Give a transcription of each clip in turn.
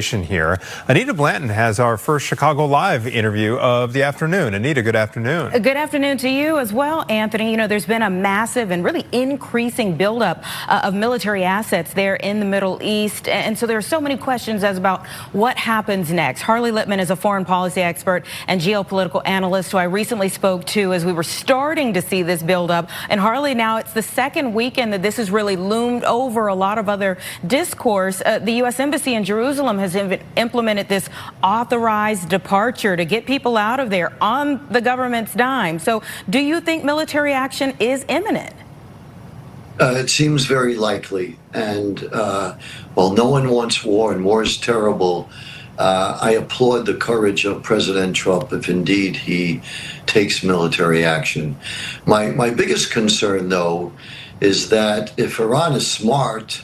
Here. Anita Blanton has our first Chicago Live interview of the afternoon. Anita, good afternoon. Good afternoon to you as well, Anthony. You know, there's been a massive and really increasing buildup of military assets there in the Middle East. And so there are so many questions as about what happens next. Harley Lippman is a foreign policy expert and geopolitical analyst who I recently spoke to as we were starting to see this buildup. And Harley, now it's the second weekend that this has really loomed over a lot of other discourse. The U.S. Embassy in Jerusalem has implemented this authorized departure to get people out of there on the government's dime. So do you think military action is imminent? It seems very likely. And while no one wants war and war is terrible, I applaud the courage of President Trump if indeed he takes military action. My biggest concern, though, is that if Iran is smart,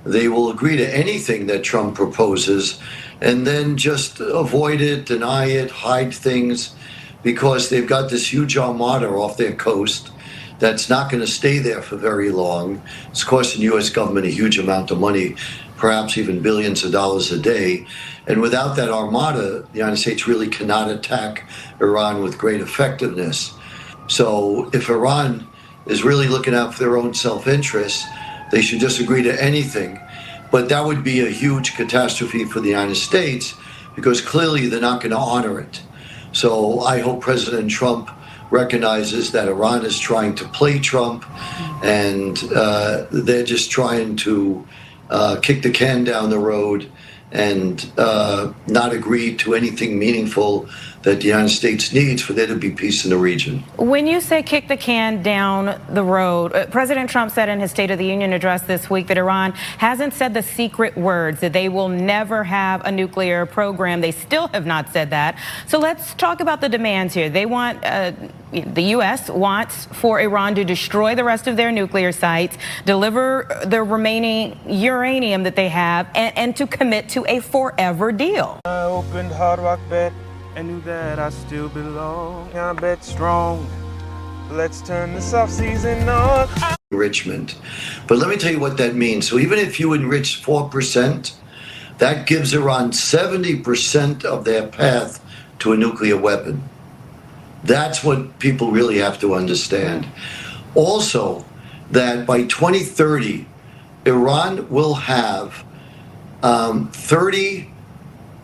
they will agree to anything that Trump proposes and then just avoid it, deny it, hide things, because they've got this huge armada off their coast that's not going to stay there for very long. It's costing the U.S. government a huge amount of money, perhaps even billions of dollars a day. And without that armada, the United States really cannot attack Iran with great effectiveness. So if Iran is really looking out for their own self-interest, they should just agree to anything. But that would be a huge catastrophe for the United States because clearly they're not going to honor it. So I hope President Trump recognizes that Iran is trying to play Trump and they're just trying to kick the can down the road and not agree to anything meaningful that the United States needs for there to be peace in the region. When you say kick the can down the road, President Trump said in his State of the Union address this week that Iran hasn't said the secret words, that they will never have a nuclear program. They still have not said that. So let's talk about the demands here. They want, the U.S. wants for Iran to destroy the rest of their nuclear sites, deliver the remaining uranium that they have, and to commit to a forever deal. I opened Hard Rock Bet and knew that I still belong. I bet strong. Let's turn this off season on. Enrichment. But let me tell you what that means. So even if you enrich 4%, that gives Iran 70% of their path to a nuclear weapon. That's what people really have to understand. Also, that by 2030, Iran will have 30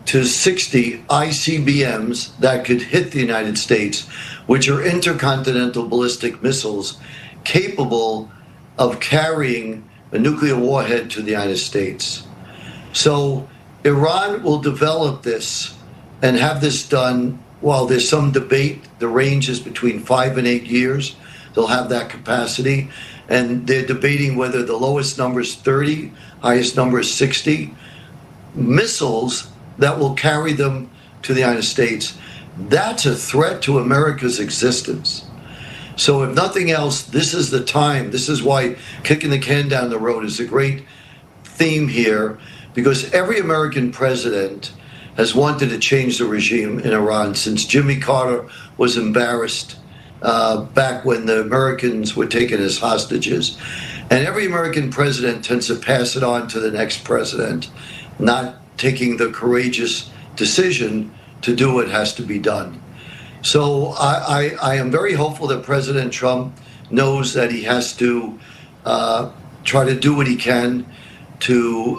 to 60 ICBMs that could hit the United States, which are intercontinental ballistic missiles capable of carrying a nuclear warhead to the United States. So Iran will develop this and have this done while there's some debate. The range is between 5 and 8 years. They'll have that capacity. And they're debating whether the lowest number is 30, highest number is 60. Missiles that will carry them to the United States. That's a threat to America's existence. So if nothing else, this is the time. This is why kicking the can down the road is a great theme here, because every American president has wanted to change the regime in Iran since Jimmy Carter was embarrassed back when the Americans were taken as hostages. And every American president tends to pass it on to the next president, not taking the courageous decision to do what has to be done. So I am very hopeful that President Trump knows that he has to try to do what he can to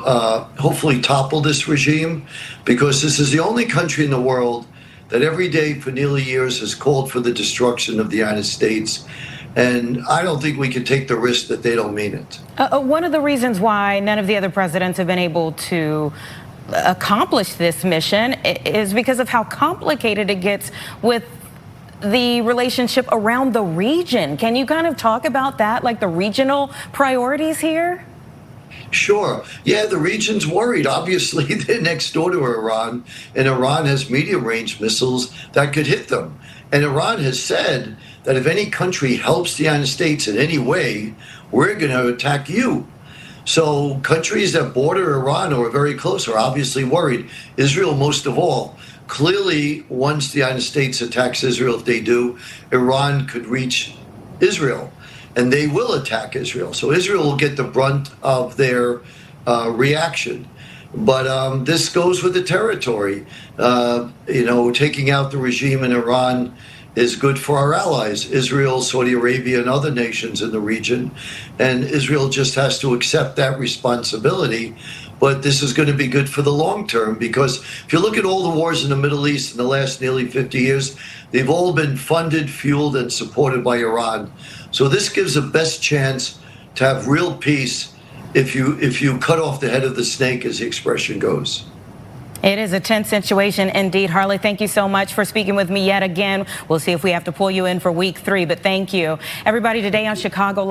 hopefully topple this regime, because this is the only country in the world that every day for nearly years has called for the destruction of the United States. And I don't think we can take the risk that they don't mean it. One of the reasons why none of the other presidents have been able to accomplish this mission is because of how complicated it gets with the relationship around the region. Can you kind of talk about that, like the regional priorities here? Sure. Yeah, the region's worried. Obviously, they're next door to Iran, and Iran has medium-range missiles that could hit them. And Iran has said that if any country helps the United States in any way, we're going to attack you. So countries that border Iran or are very close are obviously worried. Israel most of all. Clearly, once the United States attacks Israel, if they do, Iran could reach Israel, and they will attack Israel. So Israel will get the brunt of their reaction. But this goes with the territory. Taking out the regime in Iran is good for our allies, Israel, Saudi Arabia, and other nations in the region. And Israel just has to accept that responsibility. But this is going to be good for the long term, because if you look at all the wars in the Middle East in the last nearly 50 years, they've all been funded, fueled, and supported by Iran. So this gives the best chance to have real peace if you cut off the head of the snake, as the expression goes. It is a tense situation indeed. Harley, thank you so much for speaking with me yet again. We'll see if we have to pull you in for week 3, but thank you. Everybody, today on Chicago